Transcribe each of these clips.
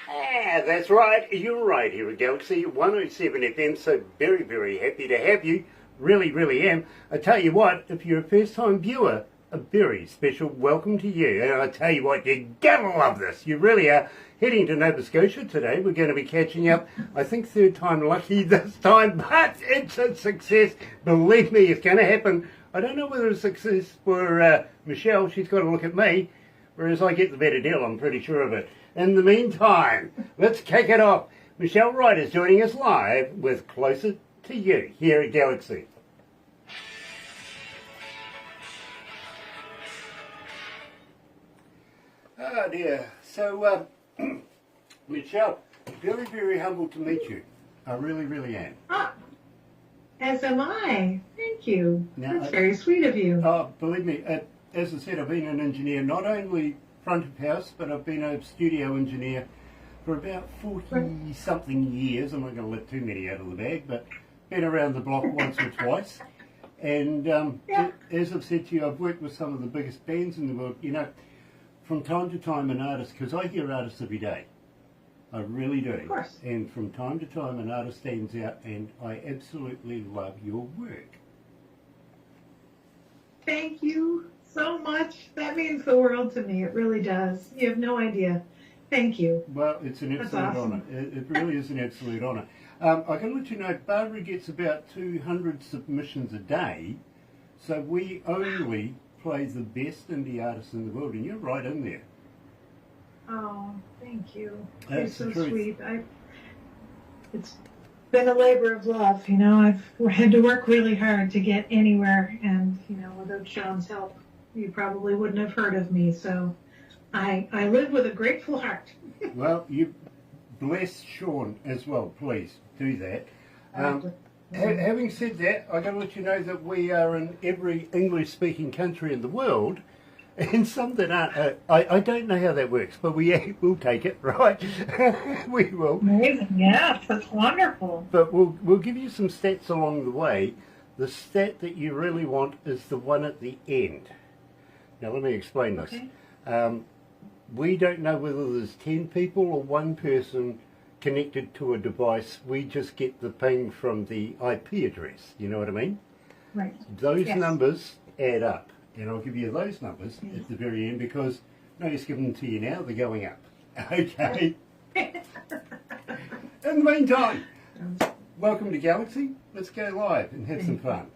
Ah, that's right. You're right here at Galaxy 107 FM. So very, very happy to have you. Really, really am. I tell you what, if you're a first-time viewer, a very special welcome to you. And I tell you what, you're gonna love this. You really are. Heading to Nova Scotia today. We're going to be catching up. I think third time lucky this time, but it's a success. Believe me, it's going to happen. I don't know whether it's a success for Michelle. She's got to look at me. Whereas I get the better deal, I'm pretty sure of it. In the meantime, let's kick it off. Michelle Ryder is joining us live with Closer to You here at Galaxy. Oh dear. So, Michelle, very, very humbled to meet you. I really, really am. Ah, as am I. Thank you. Now, That's very sweet of you. Oh, believe me, as I said, I've been an engineer, not only front of house, but I've been a studio engineer for about 40-something years. I'm not going to let too many out of the bag, but been around the block once or twice. And as I've said to you, I've worked with some of the biggest bands in the world. You know, from time to time an artist, because I hear artists every day. I really do. Of course. And from time to time an artist stands out, and I absolutely love your work. Thank you so much. That means the world to me. It really does. You have no idea. Thank you. Well, it's an absolute honour. It really is an absolute honour. I can let you know, Barbara gets about 200 submissions a day, so we only play the best indie artists in the world, and you're right in there. Oh, thank you. That's You're the so truth. sweet. It's been a labor of love. You know, I've had to work really hard to get anywhere, and you know, without Sean's help, you probably wouldn't have heard of me. So, I live with a grateful heart. Well, you bless Sean as well, please do that. Having said that, I've got to let you know that we are in every English-speaking country in the world, and some that aren't. I don't know how that works, but we'll take it, right? We will. Amazing, yes, that's wonderful. But we'll give you some stats along the way. The stat that you really want is the one at the end. Now, let me explain this. Okay. We don't know whether there's 10 people or one person connected to a device. We just get the ping from the IP address. You know what I mean? Right. Those Yes. numbers add up. And I'll give you those numbers at the very end because no use giving them to you now. They're going up. Okay. In the meantime, welcome to Galaxy. Let's go live and have some fun.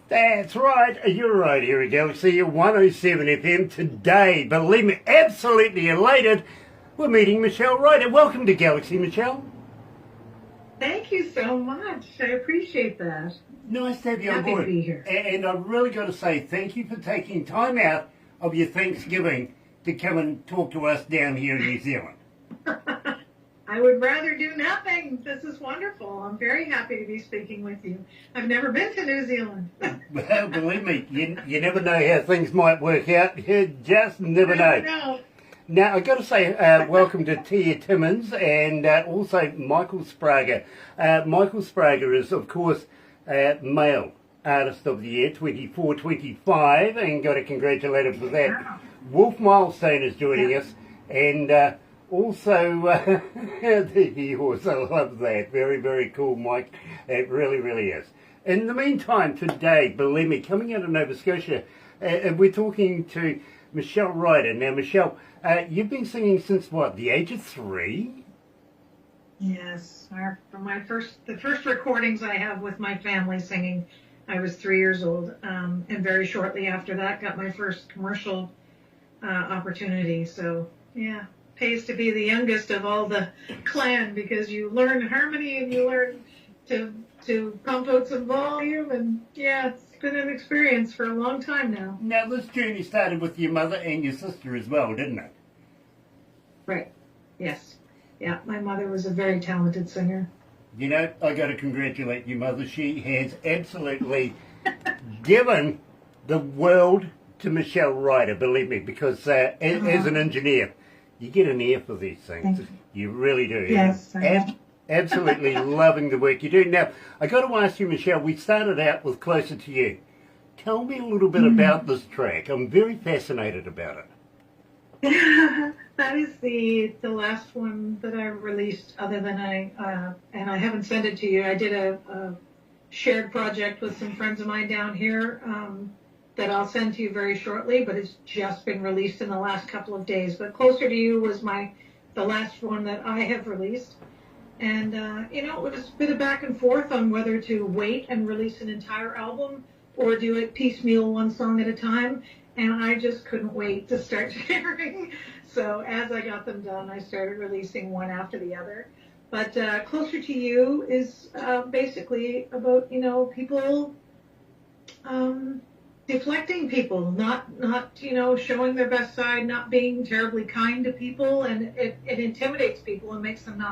That's right, you're right here at Galaxy 107 FM today. Believe me, absolutely elated. We're meeting Michelle Ryder. Welcome to Galaxy, Michelle. Thank you so much. I appreciate that. Nice to have you on Happy board. to be here. And I've really got to say thank you for taking time out of your Thanksgiving to come and talk to us down here in New Zealand. I would rather do nothing. This is wonderful. I'm very happy to be speaking with you. I've never been to New Zealand. Well, believe me, you never know how things might work out. You just never know. No. Now, I've got to say welcome to Tia Timmins and also Michael Sprague. Michael Sprague is, of course, Male Artist of the Year 24-25, and got to congratulate him for that. Wow. Wolf Milestone is joining us, and also, he also loves that. Very, very cool, Mike. It really, really is. In the meantime, today, believe me, coming out of Nova Scotia, we're talking to Michelle Ryder. Now, Michelle, you've been singing since what, the age of 3? Yes. From the first recordings I have with my family singing, I was 3 years old. And very shortly after that, got my first commercial opportunity. So, yeah. pays to be the youngest of all the clan, because you learn harmony and you learn to pump out some volume, and yeah, it's been an experience for a long time now. Now, this journey started with your mother and your sister as well, didn't it? Right. Yes. Yeah, my mother was a very talented singer. You know, I got to congratulate your mother. She has absolutely given the world to Michelle Ryder, believe me, because as an engineer, you get an ear for these things. You really do. Yes. Absolutely loving the work you do. Now, I got to ask you, Michelle, we started out with Closer to You. Tell me a little bit about this track. I'm very fascinated about it. That is the last one that I released, other than and I haven't sent it to you. I did a shared project with some friends of mine down here that I'll send to you very shortly, but it's just been released in the last couple of days. But Closer to You was the last one that I have released. And, it was a bit of back and forth on whether to wait and release an entire album or do it piecemeal, one song at a time. And I just couldn't wait to start sharing. So as I got them done, I started releasing one after the other. But Closer to You is basically about, people deflecting people, not showing their best side, not being terribly kind to people, and it intimidates people and makes them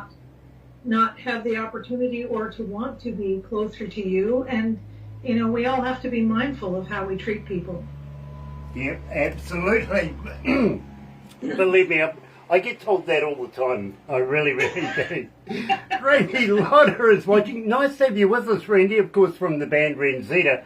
not have the opportunity or to want to be closer to you. And we all have to be mindful of how we treat people. Yep, absolutely. Believe me, I get told that all the time. I really, really do. Randy Lotter is watching. Nice to have you with us, Randy, of course, from the band Renzita.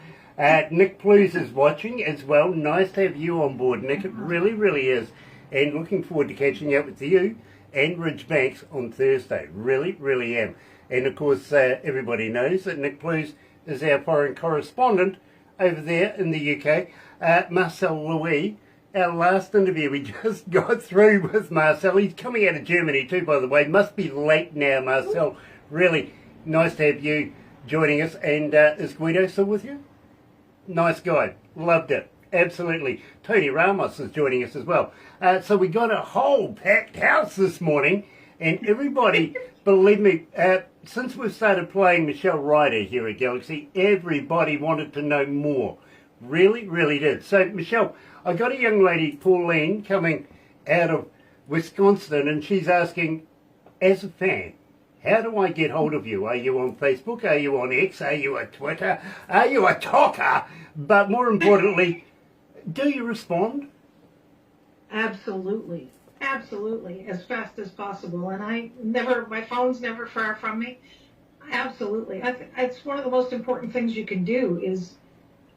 Nick Plews is watching as well. Nice to have you on board, Nick. It really, really is. And looking forward to catching up with you and Ridge Banks on Thursday. Really, really am. And, of course, everybody knows that Nick Plews is our foreign correspondent over there in the UK. Marcel Louis, our last interview we just got through with Marcel. He's coming out of Germany too, by the way. Must be late now, Marcel. Really nice to have you joining us. And is Guido still with you? Nice guy. Loved it. Absolutely. Tony Ramos is joining us as well. So we got a whole packed house this morning. And everybody, believe me, since we've started playing Michelle Ryder here at Galaxy, everybody wanted to know more. Really, really did. So, Michelle, I got a young lady, Pauline, coming out of Wisconsin, and she's asking, as a fan, how do I get hold of you? Are you on Facebook? Are you on X? Are you on Twitter? Are you a talker? But more importantly, do you respond? Absolutely. Absolutely. As fast as possible. And my phone's never far from me. Absolutely. It's one of the most important things you can do is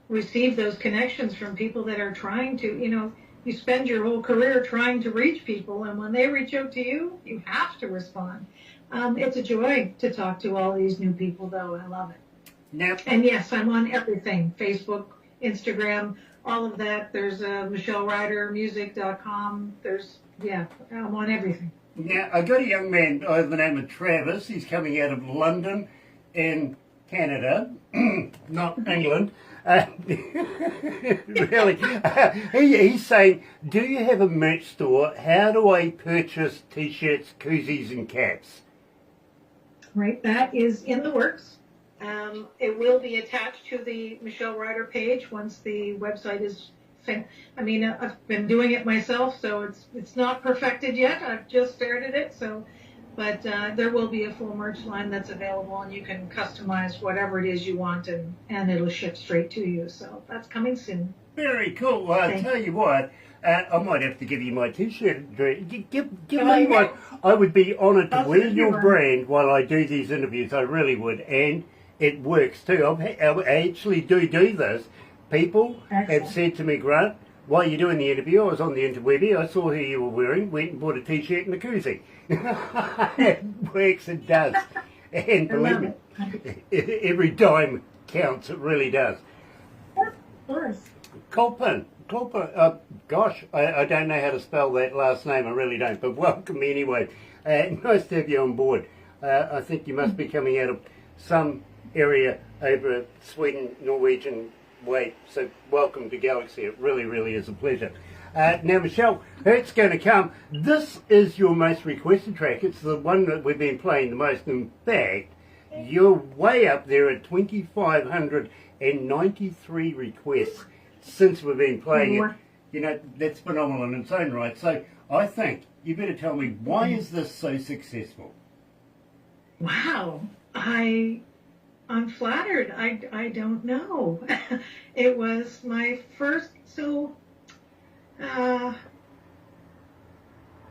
receive those connections from people that are trying to, you spend your whole career trying to reach people, and when they reach out to you, you have to respond. It's a joy to talk to all these new people, though. I love it. Now, and yes, I'm on everything, Facebook, Instagram, all of that. There's MichelleRyderMusic.com. I'm on everything. Now, I got a young man by the name of Travis. He's coming out of London in Canada, not England. Really, he's saying, do you have a merch store? How do I purchase T-shirts, koozies and caps? Right, that is in the works. It will be attached to the Michelle Ryder page once the website is finished. I've been doing it myself, so it's not perfected yet. I've just started it, but there will be a full merch line that's available, and you can customize whatever it is you want, and it'll ship straight to you. So that's coming soon. Very cool. Well, I'll tell you what, I might have to give you my T-shirt. Give me one. I would be honoured to wear your brand while I do these interviews. I really would, and it works too. I actually do this. People have said to me, Grant, while you're doing the interview, I was on the interwebby, I saw who you were wearing, went and bought a T-shirt and a koozie. It works, it does. And believe me, every dime counts, it really does. Of course. Colpin, gosh, I don't know how to spell that last name, I really don't, but welcome anyway. Nice to have you on board. I think you must be coming out of some area over Sweden, Norwegian way, so welcome to Galaxy. It really, really is a pleasure. Now, Michelle, Hurt's Going to Come. This is your most requested track. It's the one that we've been playing the most. In fact, you're way up there at 2,593 requests since we've been playing it. You know, that's phenomenal in its own right. So I think you better tell me, why is this so successful? Wow. I'm flattered. I don't know. It was my first,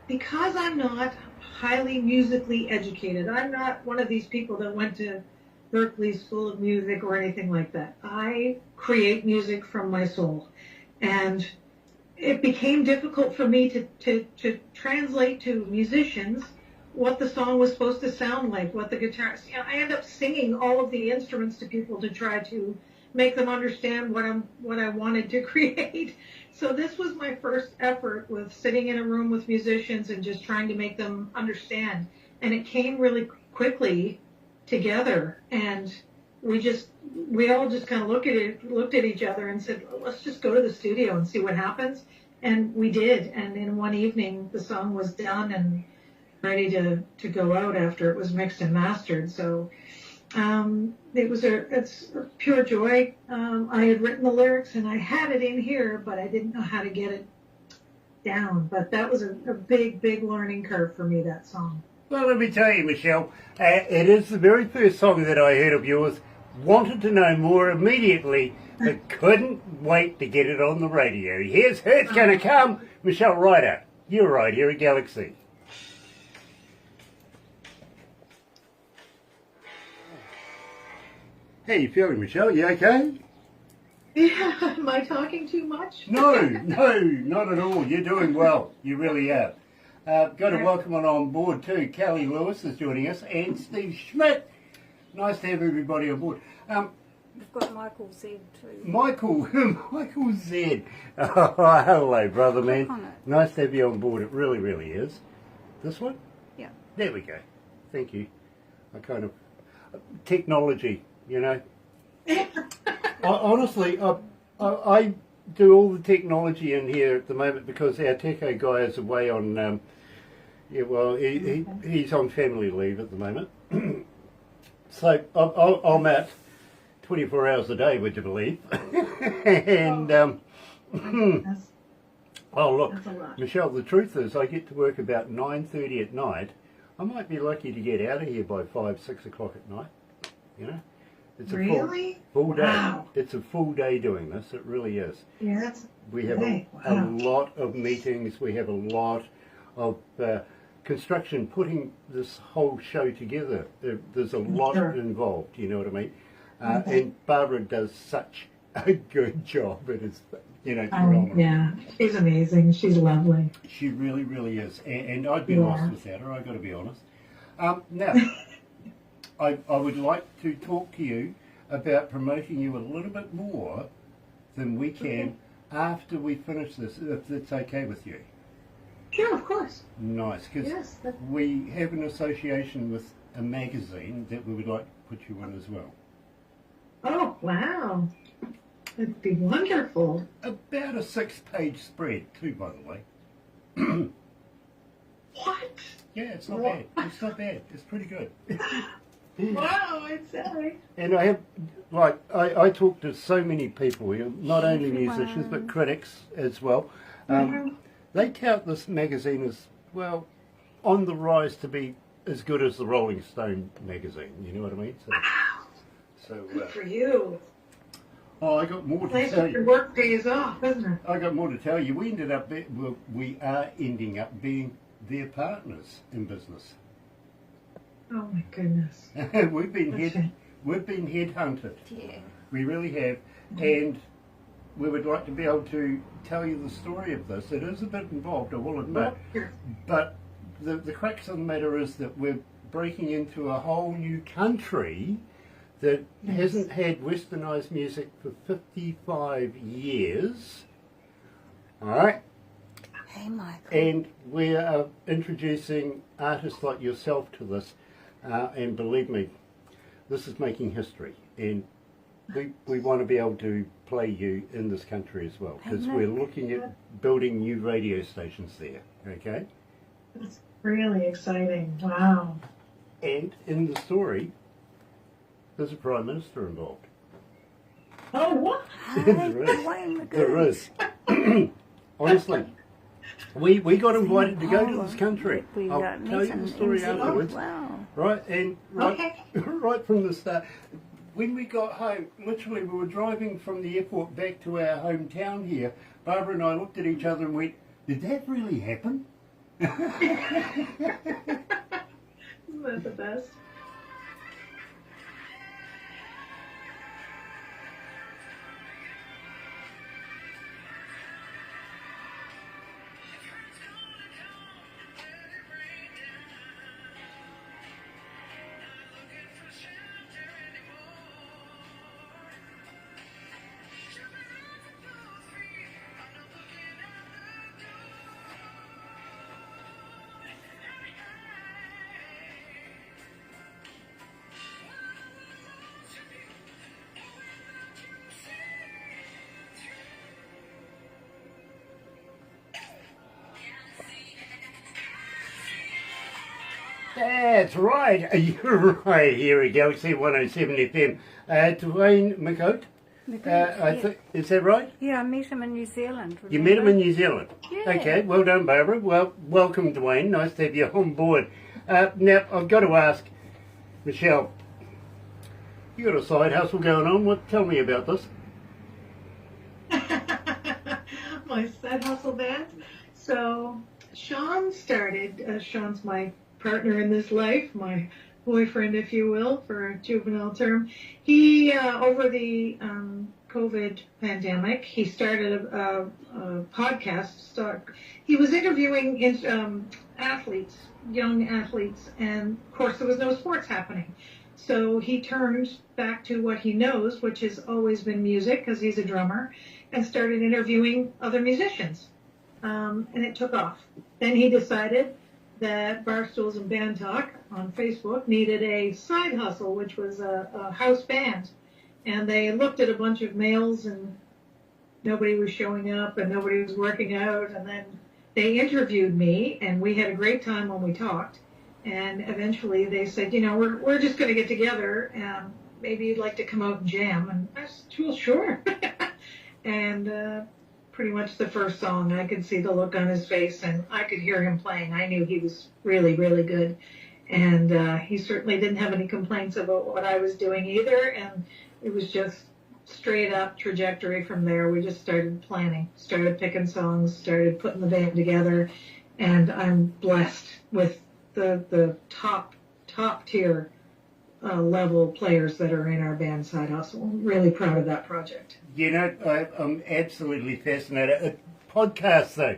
because I'm not highly musically educated, I'm not one of these people that went to Berkeley School of Music or anything like that. I create music from my soul. And it became difficult for me to translate to musicians what the song was supposed to sound like, what the guitar. You know, I end up singing all of the instruments to people to try to make them understand what I wanted to create. So this was my first effort with sitting in a room with musicians and just trying to make them understand. And it came really quickly together, and we all just kind of looked at each other and said, well, let's just go to the studio and see what happens. And we did. And in one evening, the song was done and ready to go out after it was mixed and mastered. So it's a pure joy. I had written the lyrics and I had it in here, but I didn't know how to get it down. But that was a big, big learning curve for me, that song. Well, let me tell you, Michelle, it is the very first song that I heard of yours. Wanted to know more immediately, but couldn't wait to get it on the radio. Here's Hurt's Gonna Come, Michelle Ryder. You're right here at Galaxy. How you feeling, Michelle? You okay? Yeah, am I talking too much? No, not at all. You're doing well. You really are. Got to welcome on board too. Kelly Lewis is joining us, and Steve Schmidt. Nice to have everybody on board. We've got Michael Z too. Michael Z. Oh, hello, brother man. Nice to have you on board. It really, really is. This one? Yeah. There we go. Thank you. I kind of technology, you know. Honestly, I do all the technology in here at the moment because our techo guy is away on. He's on family leave at the moment. So I'm at 24 hours a day, would you believe? And oh look, Michelle, the truth is I get to work about 9:30 at night. I might be lucky to get out of here by 5, 6 o'clock at night. You know, it's a full day. Wow. It's a full day doing this. It really is. Yeah, we have a lot of meetings. We have a lot of construction putting this whole show together. There's a lot involved, you know what I mean? And Barbara does such a good job. It is, you know, phenomenal. Yeah, she's amazing. She's lovely. She really, really is. And I'd be lost without her, I've got to be honest. Now, I would like to talk to you about promoting you a little bit more than we can after we finish this, if it's okay with you. Sure, of course. Nice, because we have an association with a magazine that we would like to put you in as well. Oh, wow. That'd be wonderful. About a 6-page spread too, by the way. What? Yeah, it's not bad. It's not bad. It's pretty good. Wow, I'd say. And I have, I talk to so many people, not only musicians, but critics as well. They tout this magazine as, well, on the rise to be as good as the Rolling Stone magazine, you know what I mean? So good for you. Oh, I got more to tell you. Your work pays off, isn't it? I got more to tell you. We are ending up being their partners in business. Oh my goodness. We've been headhunted. Yeah. We really have, and we would like to be able to tell you the story of this. It is a bit involved, I will admit, but the crux of the matter is that we're breaking into a whole new country that hasn't had westernised music for 55 years. All right. Hey, Michael. And we are introducing artists like yourself to this, and believe me, this is making history. And we want to be able to play you in this country as well, because we're looking at building new radio stations there, okay? It's really exciting. Wow. And in the story, there's a Prime Minister involved. Oh, what? There is. There is. Honestly. We got invited to go to this country. I'll tell you the story afterwards. Wow. Right, and right, Okay. right from the start, when we got home, literally we were driving from the airport back to our hometown here. Barbara and I looked at each other and went, "Did that really happen?" Isn't that the best? That's right. You're right here at Galaxy 107 FM. Dwayne McCoat, is that right? Yeah, I met him in New Zealand. You met him in New Zealand? Yeah. Okay, well done, Barbara. Well, welcome, Dwayne. Nice to have you on board. Now, I've got to ask, Michelle, you got a side hustle going on. Tell me about this. My side hustle band. So Sean started, Sean's my partner in this life, my boyfriend, if you will, for a juvenile term. He, over the COVID pandemic, he started a podcast. He was interviewing athletes, young athletes, and of course there was no sports happening. So he turned back to what he knows, which has always been music, because he's a drummer, and started interviewing other musicians. And it took off. Then he decided that Barstools and Band Talk on Facebook needed a side hustle, which was a house band. And they looked at a bunch of males, and nobody was showing up, and nobody was working out. And then they interviewed me, and we had a great time when we talked. And eventually they said, you know, we're just going to get together, and maybe you'd like to come out and jam. And I said, well, sure. And pretty much the first song, I could see the look on his face, and I could hear him playing. I knew he was really, really good. And he certainly didn't have any complaints about what I was doing either. And it was just straight up trajectory from there. We just started planning, started picking songs, started putting the band together. And I'm blessed with the top tier level players that are in our band side hustle. I'm really proud of that project. You know, I'm absolutely fascinated. Podcasts, though.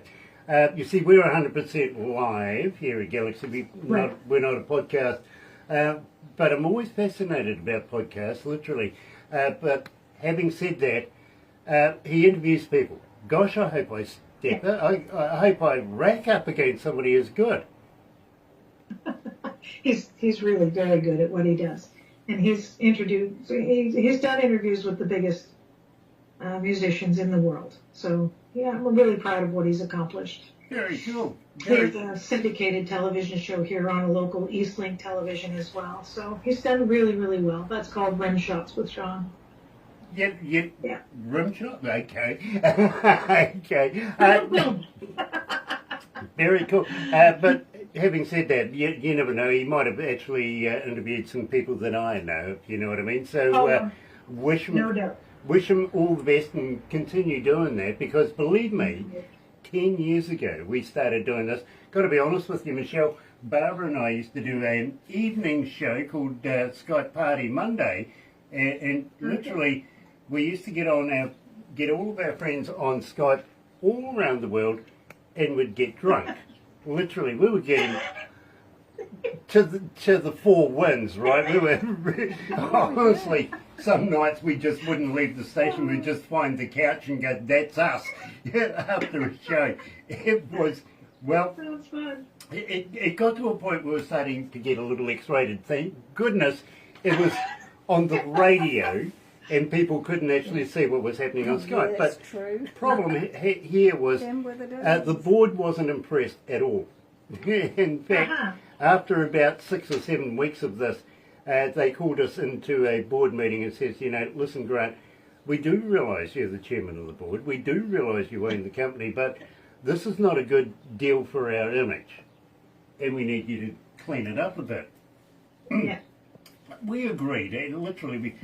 You see, we're 100% live here at Galaxy. We're not a podcast. But I'm always fascinated about podcasts, literally. But having said that, he interviews people. Gosh, I hope I step up. I hope I rack up against somebody as good. He's really very good at what he does. And he's done interviews with the biggest musicians in the world. So, yeah, I'm really proud of what he's accomplished. Very cool. There's a syndicated television show here on a local Eastlink television as well. So he's done really, really well. That's called Rim Shots with Sean. Yeah. Rim shot? Okay. Okay. Very cool. But having said that, you never know. He might have actually interviewed some people that I know, if you know what I mean. So wish him, no doubt. Wish him all the best and continue doing that, because believe me, 10 years ago we started doing this. Got to be honest with you, Michelle, Barbara and I used to do an evening show called Skype Party Monday, and literally we used to get all of our friends on Skype all around the world and would get drunk. Literally, we were getting to the four winds, right? We were honestly, some nights we just wouldn't leave the station. We'd just find the couch and go, "That's us." After a show, it was Sounds fun. It got to a point where we were starting to get a little X-rated. Thank goodness it was on the radio, and people couldn't actually see what was happening on Skype. Yeah, But that's true. the problem here was Them with it the board wasn't impressed at all. In fact, after about 6 or 7 weeks of this, they called us into a board meeting and says, you know, listen, Grant, we do realise you're the chairman of the board, we do realise you own the company, but this is not a good deal for our image, and we need you to clean it up a bit. Yeah. We agreed, and literally we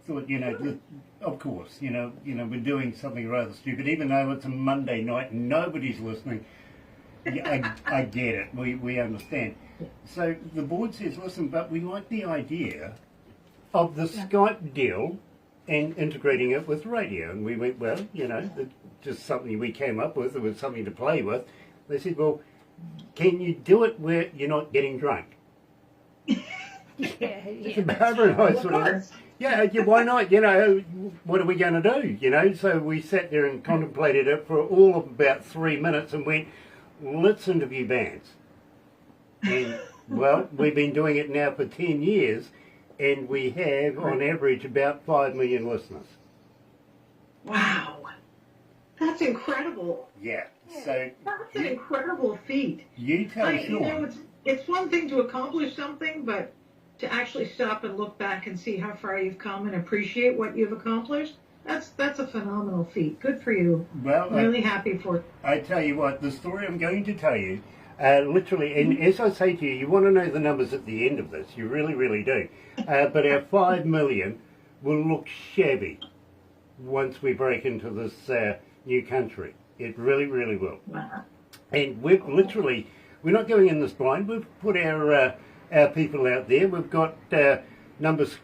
thought, you know, of course, you know, we're doing something rather stupid, even though it's a Monday night and nobody's listening. I get it, we understand. So the board says, listen, but we like the idea of the Skype deal and integrating it with radio. And we went, well, you know, it's just something we came up with, it was something to play with. They said, well, can you do it where you're not getting drunk? Yeah. Barbara and I sort of, yeah, why not? You know, what are we going to do? You know, so we sat there and contemplated it for all of about 3 minutes and went, let's interview bands. And, well, we've been doing it now for 10 years, and we have, on average, about 5 million listeners. Wow. That's incredible. Yeah, so... That's an incredible feat. You tell You know, it's one thing to accomplish something, but to actually stop and look back and see how far you've come and appreciate what you've accomplished, that's a phenomenal feat. Good for you. Well, I'm really happy for you. I tell you what, the story I'm going to tell you, literally, and as I say to you, you want to know the numbers at the end of this, you really, really do. But our 5 million will look shabby once we break into this new country. It really, really will. Wow. And we're not going in this blind. We've put our people out there. We've got numbers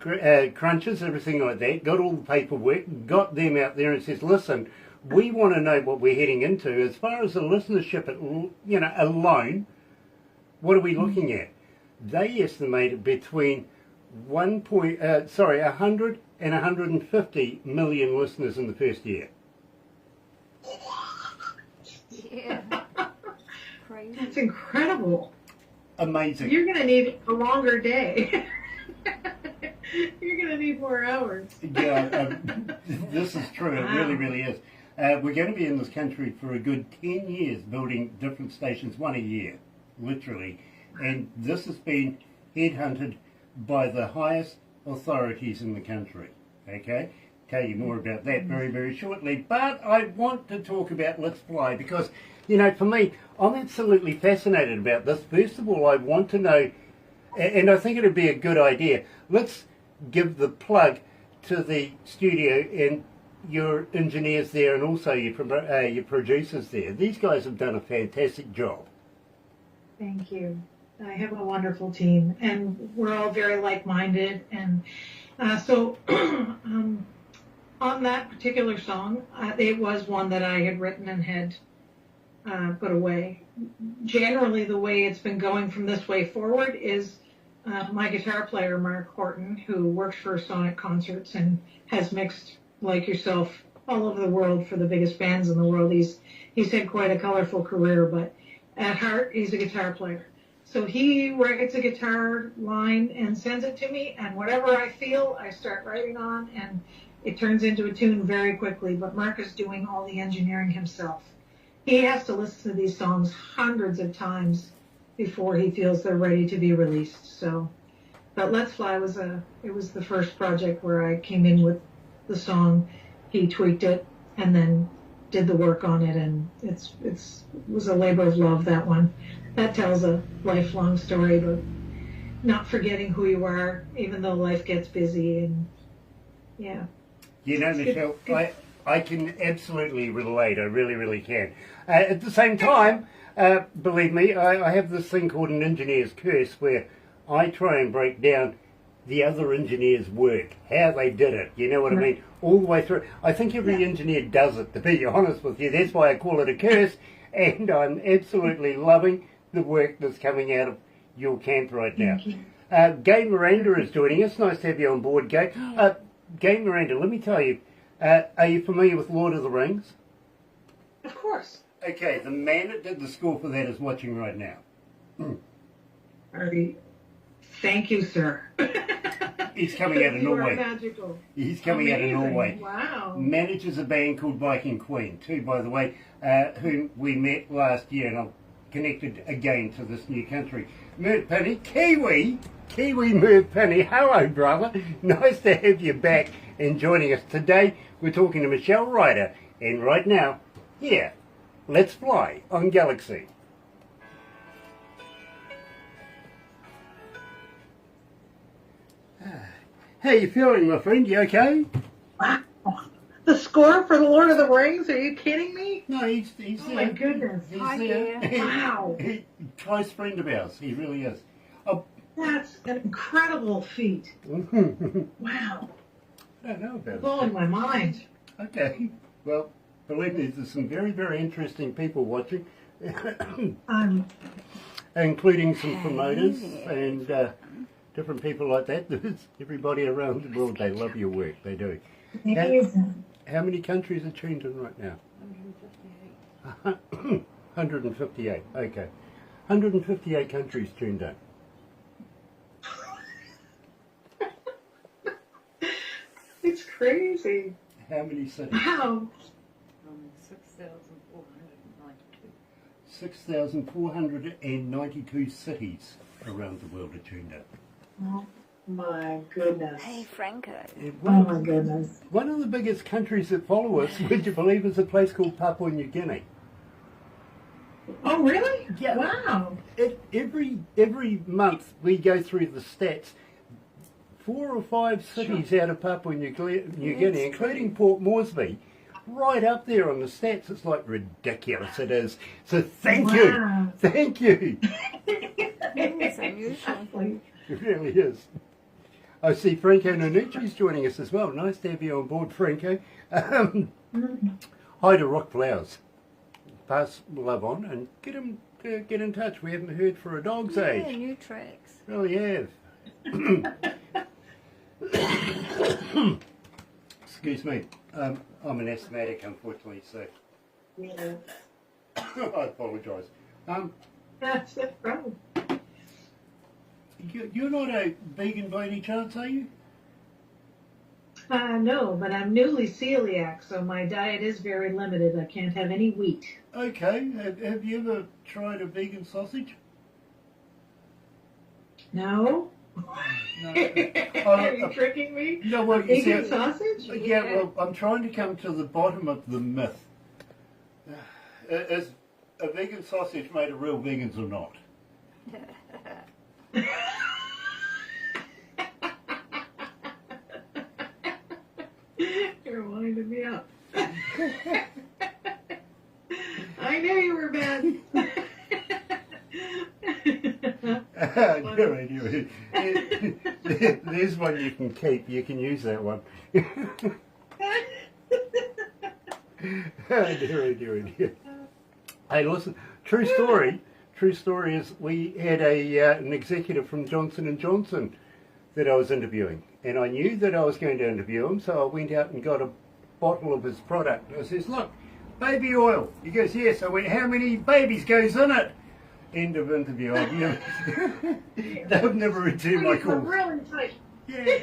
crunches, everything like that, got all the paperwork, got them out there and says, listen, we want to know what we're heading into. As far as the listenership, you know, alone, what are we looking at? They estimated between 100 and 150 million listeners in the first year. Yeah. Crazy. That's incredible. Amazing. You're going to need a longer day. You're going to need more hours. Yeah, this is true. It really, really is. We're going to be in this country for a good 10 years building different stations, one a year, literally. And this has been headhunted by the highest authorities in the country. Okay? Tell you more about that very, very shortly. But I want to talk about Let's Fly because, you know, for me, I'm absolutely fascinated about this. First of all, I want to know, and I think it would be a good idea, let's give the plug to the studio and your engineers there and also your producers there. These guys have done a fantastic job. Thank you. I have a wonderful team, and we're all very like-minded. And so on that particular song, it was one that I had written and had put away. Generally, the way it's been going from this way forward is my guitar player, Mark Horton, who works for Sonic Concerts and has mixed, like yourself, all over the world for the biggest bands in the world. He's had quite a colorful career, but at heart, he's a guitar player. So he writes a guitar line and sends it to me, and whatever I feel, I start writing on, and it turns into a tune very quickly. But Mark is doing all the engineering himself. He has to listen to these songs hundreds of times before he feels they're ready to be released. So, but Let's Fly was the first project where I came in with the song. He tweaked it and then did the work on it, and it was a labor of love, that one. That tells a lifelong story about not forgetting who you are, even though life gets busy, and yeah. You know, Michelle, I can absolutely relate. I really, really can. At the same time, believe me, I have this thing called an engineer's curse where I try and break down the other engineers' work, how they did it, you know what I mean, all the way through. I think every engineer does it, to be honest with you. That's why I call it a curse, and I'm absolutely loving the work that's coming out of your camp right now. Gay Miranda is joining us. Nice to have you on board, Gay. Gay Miranda, let me tell you, are you familiar with Lord of the Rings? Of course. Okay, the man that did the score for that is watching right now. Thank you, sir. He's coming out of You are Norway. magical. He's coming out of Amazing. Norway. Wow. Manages a band called Viking Queen, too, by the way, whom we met last year, and I've connected again to this new country. Mert Penny, Kiwi Mert Penny. Hello, brother. Nice to have you back and joining us today. We're talking to Michelle Ryder, and right now, here, let's fly on Galaxy. How you feeling, my friend? You okay? Wow. The score for The Lord of the Rings? Are you kidding me? No, he's Oh there. my goodness. He's Hi, there. dear. Wow. Close friend of ours. He really is. Oh. That's an incredible feat. I Wow. don't know about Blowing my mind. it. Okay. Well, believe me, there's some very, very interesting people watching, including some promoters and different people like that. There's everybody around the world. They love your work. They do. Amazing. How many countries are tuned in right now? 158. Okay. 158 countries tuned in. It's crazy. How many cities? Wow. 6,492 cities around the world are tuned in. Oh my goodness. Hey, Franco. Oh my goodness. One of the biggest countries that follow us, would you believe, is a place called Papua New Guinea. Oh really? Yeah. Wow. Every month we go through the stats. 4 or 5 cities out of Papua New Guinea, including Port Moresby, right up there on the stats. It's like ridiculous it is. So thank you. It's unusual. It really is. I see Franco Nonucci's joining us as well. Nice to have you on board, Franco. Hi to Rock Flowers. Pass love on and get in touch. We haven't heard for a dog's Yeah, age. new tracks. Really have. Excuse me. I'm an asthmatic, unfortunately, so Yeah. I apologise. That's the problem. You're not a vegan by any chance, are you? No, but I'm newly celiac, so my diet is very limited. I can't have any wheat. Okay. Have you ever tried a vegan sausage? No? No. Are you tricking me? No, well, you Vegan see, sausage? yeah, well, I'm trying to come to the bottom of the myth. Is a vegan sausage made of real vegans or not? You're winding me up. I knew you were bad. There's one you can keep. You can use that one. Dear. Hey, listen. True story. True story is we had an executive from Johnson & Johnson that I was interviewing, and I knew that I was going to interview him, so I went out and got a bottle of his product. I says, "Look, baby oil." He goes, "Yes." I went, "How many babies goes in it?" End of interview. They've never returned my call. Really tight. Yeah.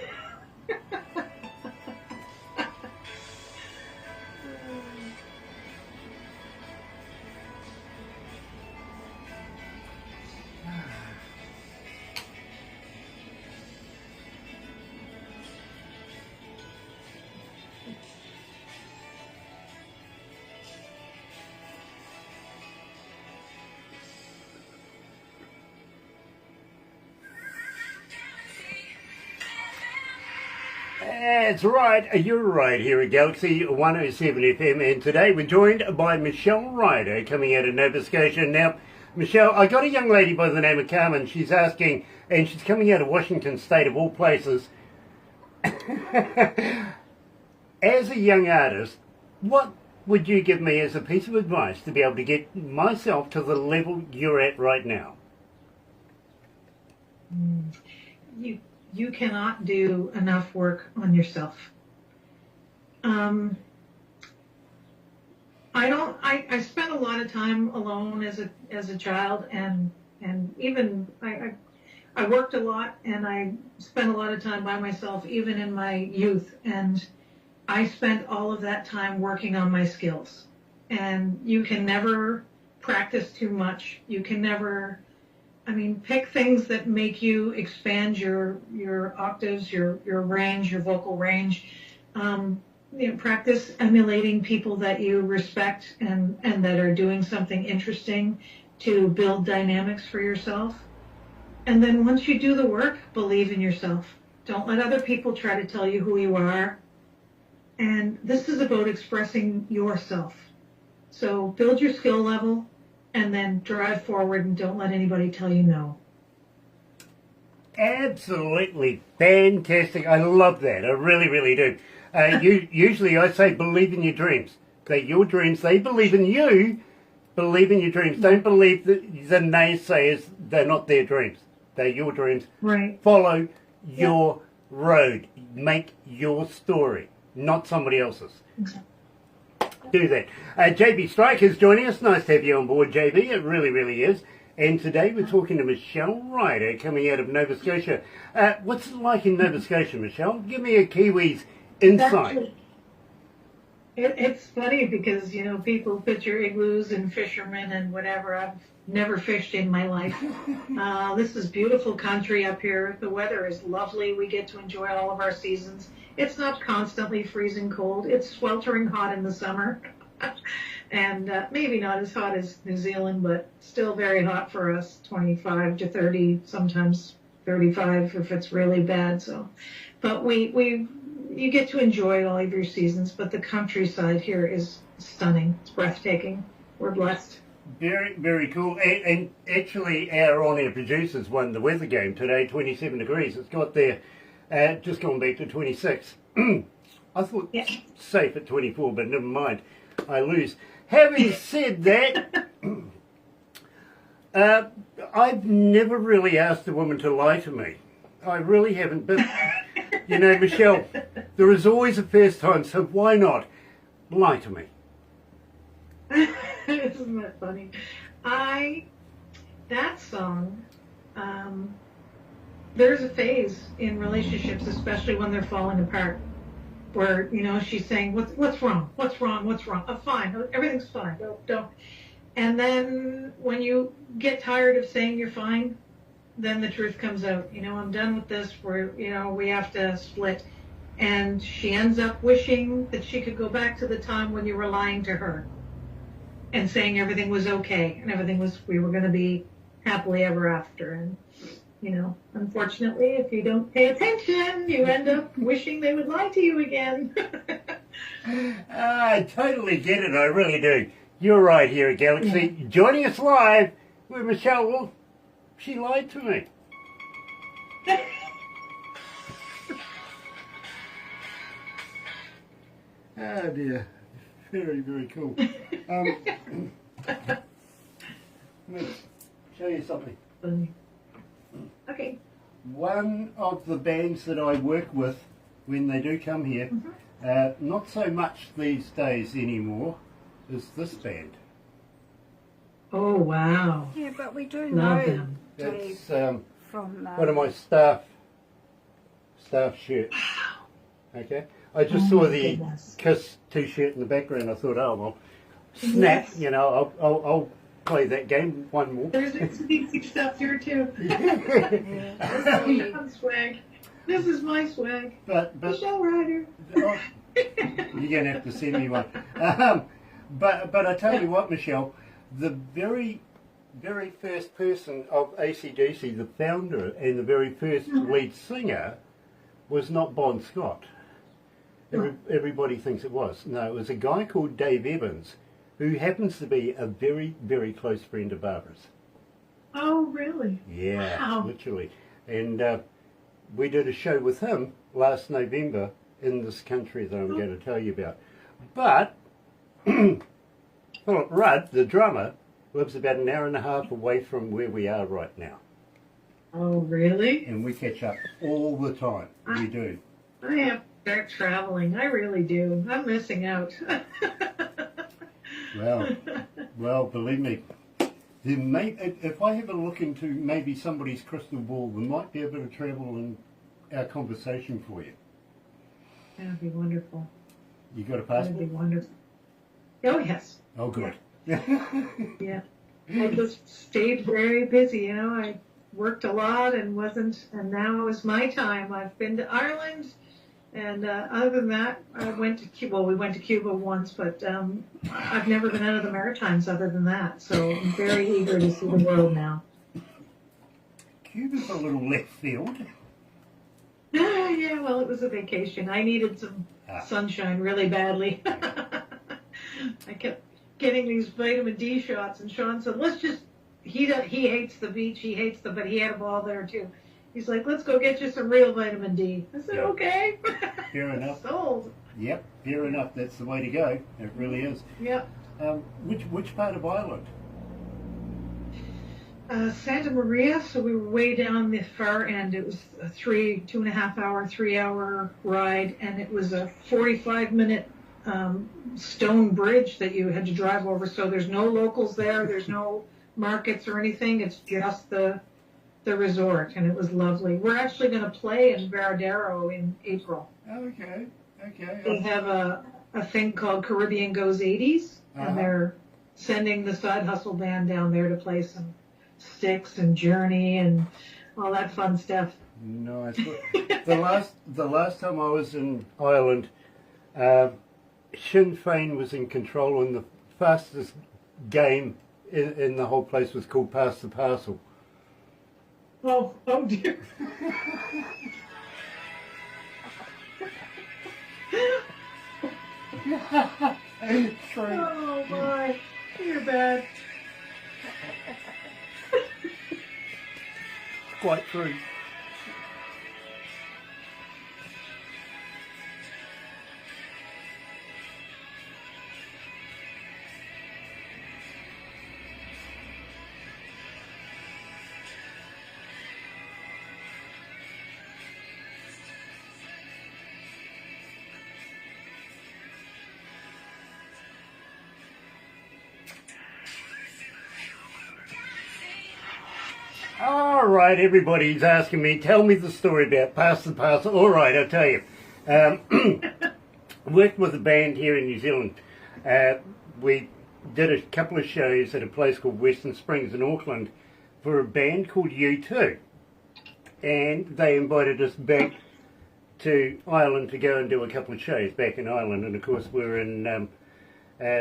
That's right, you're right here at Galaxy 107 FM, and today we're joined by Michelle Ryder coming out of Nova Scotia. Now, Michelle, I got a young lady by the name of Carmen. She's asking, and she's coming out of Washington State of all places. As a young artist, what would you give me as a piece of advice to be able to get myself to the level you're at right now? You cannot do enough work on yourself. I spent a lot of time alone as a child, and even I worked a lot and I spent a lot of time by myself, even in my youth. And I spent all of that time working on my skills. And you can never practice too much. You can never, pick things that make you expand your octaves, your range, your vocal range. Practice emulating people that you respect and that are doing something interesting to build dynamics for yourself. And then once you do the work, believe in yourself. Don't let other people try to tell you who you are. And this is about expressing yourself. So build your skill level and then drive forward and don't let anybody tell you no. Absolutely fantastic. I love that. I really, really do. Usually I say believe in your dreams. They're your dreams. They believe in you. Believe in your dreams. Don't believe the naysayers. They're not their dreams. They're your dreams. Right. Follow your road. Make your story, not somebody else's. Exactly. Do that. JB Strike is joining us. Nice to have you on board, JB. It really, really is. And today we're talking to Michelle Ryder, coming out of Nova Scotia. What's it like in Nova Scotia, Michelle? Give me a Kiwi's insight. It's funny because, people picture igloos and fishermen and whatever. I've never fished in my life. This is beautiful country up here. The weather is lovely. We get to enjoy all of our seasons. It's not constantly freezing cold. It's sweltering hot in the summer. And maybe not as hot as New Zealand, but still very hot for us, 25 to 30, sometimes 35 if it's really bad. So, but you get to enjoy all of your seasons, but the countryside here is stunning. It's breathtaking. We're blessed. Very, very cool. And actually, our on-air producers won the weather game today, 27 degrees. It's got there, just gone back to 26. I thought safe at 24, but never mind. I lose. Having said that, I've never really asked a woman to lie to me. I really haven't. But, Michelle, there is always a first time, so why not lie to me? Isn't that funny? That song, there's a phase in relationships, especially when they're falling apart, where, she's saying, what's wrong? What's wrong? What's wrong? I'm fine. Everything's fine. Don't. And then when you get tired of saying you're fine, then the truth comes out. I'm done with this. We have to split. And she ends up wishing that she could go back to the time when you were lying to her and saying everything was okay and we were going to be happily ever after. And, unfortunately, if you don't pay attention, you end up wishing they would lie to you again. I totally get it. I really do. You're right here at Galaxy. Yeah. Joining us live with Michelle. Well, she lied to me. Oh dear. Very, very cool. Let me show you something. Okay. One of the bands that I work with when they do come here, not so much these days anymore, is this band. Oh, wow. Yeah, but we do Love know them. That's from one of my staff shirts. Okay. I just saw the Kiss t-shirt in the background. I thought, oh well, snap. Yes. I'll play that game one more. There's easy stuff here too. Swag. This is my swag. But Michelle Ryder. You're gonna have to send me one. But I tell you what, Michelle, the very first person of AC/DC, the founder and the very first lead singer, was not Bon Scott. Everybody thinks it was. No, it was a guy called Dave Evans, who happens to be a very, very close friend of Barbara's. Oh, really? Yeah, wow. Literally. And we did a show with him last November in this country that I'm going to tell you about. But Philip Rudd, the drummer, lives about an hour and a half away from where we are right now. Oh, really? And we catch up all the time. We do. I have to start traveling. I really do. I'm missing out. Well, believe me, There may, if I have a look into maybe somebody's crystal ball, there might be a bit of travel in our conversation for you. That'd be wonderful. You got a That'd be passport? wonderful. Oh, yes. Oh, good. Yeah. I just stayed very busy, you know. I worked a lot and now is my time. I've been to Ireland, and other than that, I went to Cuba. Well, we went to Cuba once, but I've never been out of the Maritimes other than that. So I'm very eager to see the world now. Cuba's a little left field. Yeah, well, it was a vacation. I needed some sunshine really badly. I kept getting these vitamin D shots, and Sean said, let's just, he hates the beach, but he had a ball there too. He's like, let's go get you some real vitamin D. I said, okay. Fair enough. Sold. Yep, fair enough. That's the way to go. It really is. Yep. Which part of Ireland? Santa Maria, so we were way down the far end. It was a 2.5 hour, 3 hour ride, and it was a 45-minute stone bridge that you had to drive over. So there's no locals there. There's no markets or anything. It's just the resort, and it was lovely. We're actually going to play in Varadero in April. Okay. They have a thing called Caribbean Goes 80s, and they're sending the Side Hustle band down there to play some Styx and Journey and all that fun stuff. Nice. The last time I was in Ireland, Sinn Féin was in control, and the fastest game in the whole place was called Pass the Parcel. Oh dear. Oh my, you're bad. Quite true. All right, everybody's asking me, tell me the story about Pass the Parcel. All right, I'll tell you. Worked with a band here in New Zealand. We did a couple of shows at a place called Western Springs in Auckland for a band called U2. And they invited us back to Ireland to go and do a couple of shows back in Ireland. And of course, we were in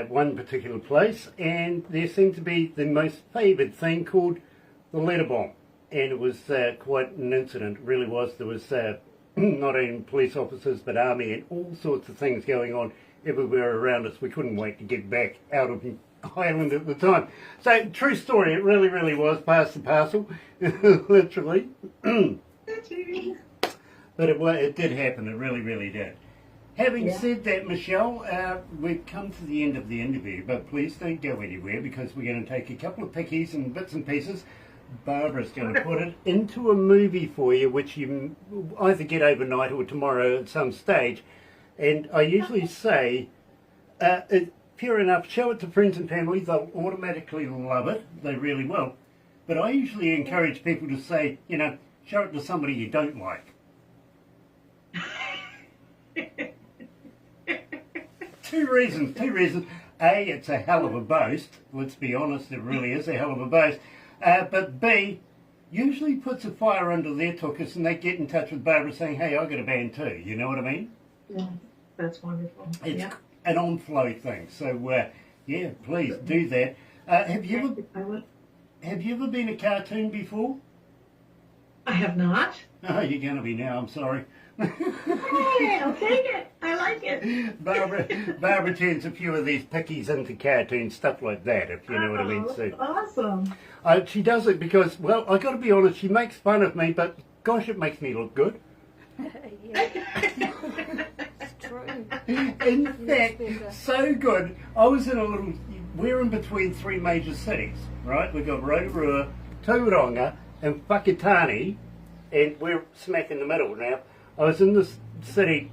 one particular place, and there seemed to be the most favoured thing called the letter bomb, and it was quite an incident. It really was. There was not only police officers but army and all sorts of things going on everywhere around us. We couldn't wait to get back out of Ireland at the time. So, true story. It really, really was Pass the Parcel, literally. But it did happen. It really, really did. Having said that, Michelle, we've come to the end of the interview, but please don't go anywhere, because we're going to take a couple of pickies and bits and pieces. Barbara's going to put it into a movie for you, which you either get overnight or tomorrow at some stage. And I usually say, pure enough, show it to friends and family. They'll automatically love it. They really will. But I usually encourage people to say, show it to somebody you don't like. Two reasons. A, it's a hell of a boast. Let's be honest, it really is a hell of a boast. But B, usually puts a fire under their tuchus, and they get in touch with Barbara saying, hey, I've got a band too. You know what I mean? Yeah, that's wonderful. It's an on-flow thing. So, please do that. Have you ever been a cartoon before? I have not. Oh, you're going to be now. I'm sorry. Hey, I'll take it. I like it. Barbara turns a few of these pickies into cartoon stuff like that, if you know what I mean. So, awesome. she does it because, well, I got to be honest, she makes fun of me, but gosh, it makes me look good. It's true. In fact, so good. I was in we're in between three major cities, right? We've got Rotorua, Tauranga, and Whakatane, and we're smack in the middle now. I was in this city,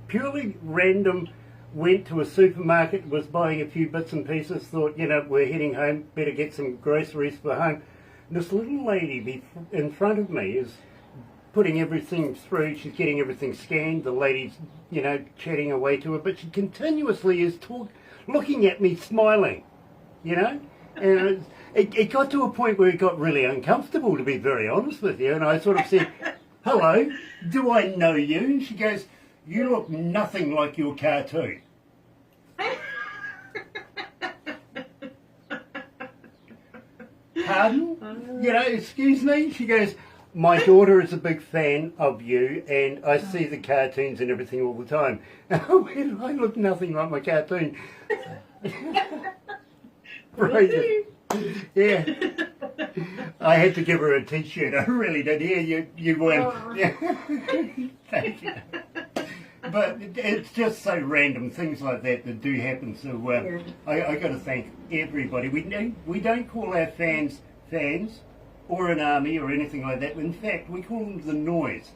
purely random, went to a supermarket, was buying a few bits and pieces, thought, you know, we're heading home, better get some groceries for home. And this little lady in front of me is putting everything through, she's getting everything scanned, the lady's, you know, chatting away to her, but she continuously is looking at me smiling, you know? And it got to a point where it got really uncomfortable, to be very honest with you, and I sort of said, hello, do I know you? And she goes, you look nothing like your cartoon. Pardon? You know, excuse me? She goes, my daughter is a big fan of you and I see the cartoons and everything all the time. And I went, I look nothing like my cartoon. Right. Yeah. I had to give her a t-shirt. I really did. Yeah, you won. Oh. Yeah. Thank you. But it's just so random, things like that do happen. So I got to thank everybody. We don't call our fans or an army or anything like that. In fact, we call them the noise.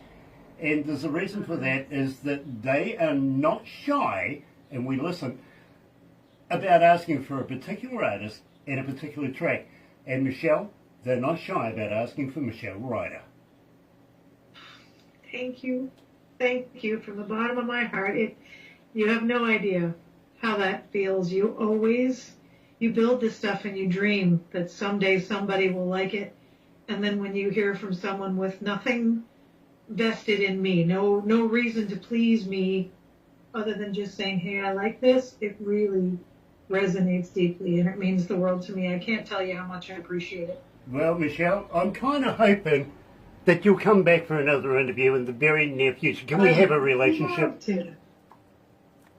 And there's a reason for that, is that they are not shy, and we listen, about asking for a particular artist and a particular track. And Michelle, they're not shy about asking for Michelle Ryder. Thank you. Thank you from the bottom of my heart. You have no idea how that feels. You build this stuff and you dream that someday somebody will like it. And then when you hear from someone with nothing vested in me, no reason to please me other than just saying, hey, I like this, it really resonates deeply and it means the world to me. I can't tell you how much I appreciate it. Well, Michelle, I'm kind of hoping that you'll come back for another interview in the very near future. Can we have a relationship?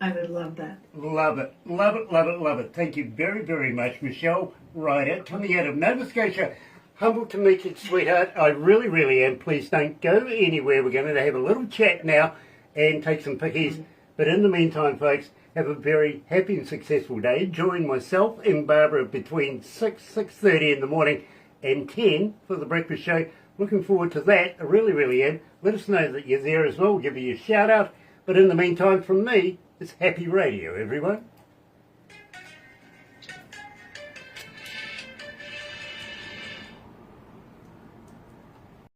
I would love that. Love it, love it, love it, love it. Thank you very, very much, Michelle Ryder, coming out of Nova Scotia. Humbled to meet you, sweetheart. I really, really am. Please don't go anywhere. We're going to have a little chat now and take some pickies. But in the meantime, folks, have a very happy and successful day. Join myself and Barbara between 6:30 in the morning and 10 for the breakfast show. Looking forward to that. I really, really am. Let us know that you're there as well. We'll give you a shout out. But in the meantime, from me, it's happy radio, everyone.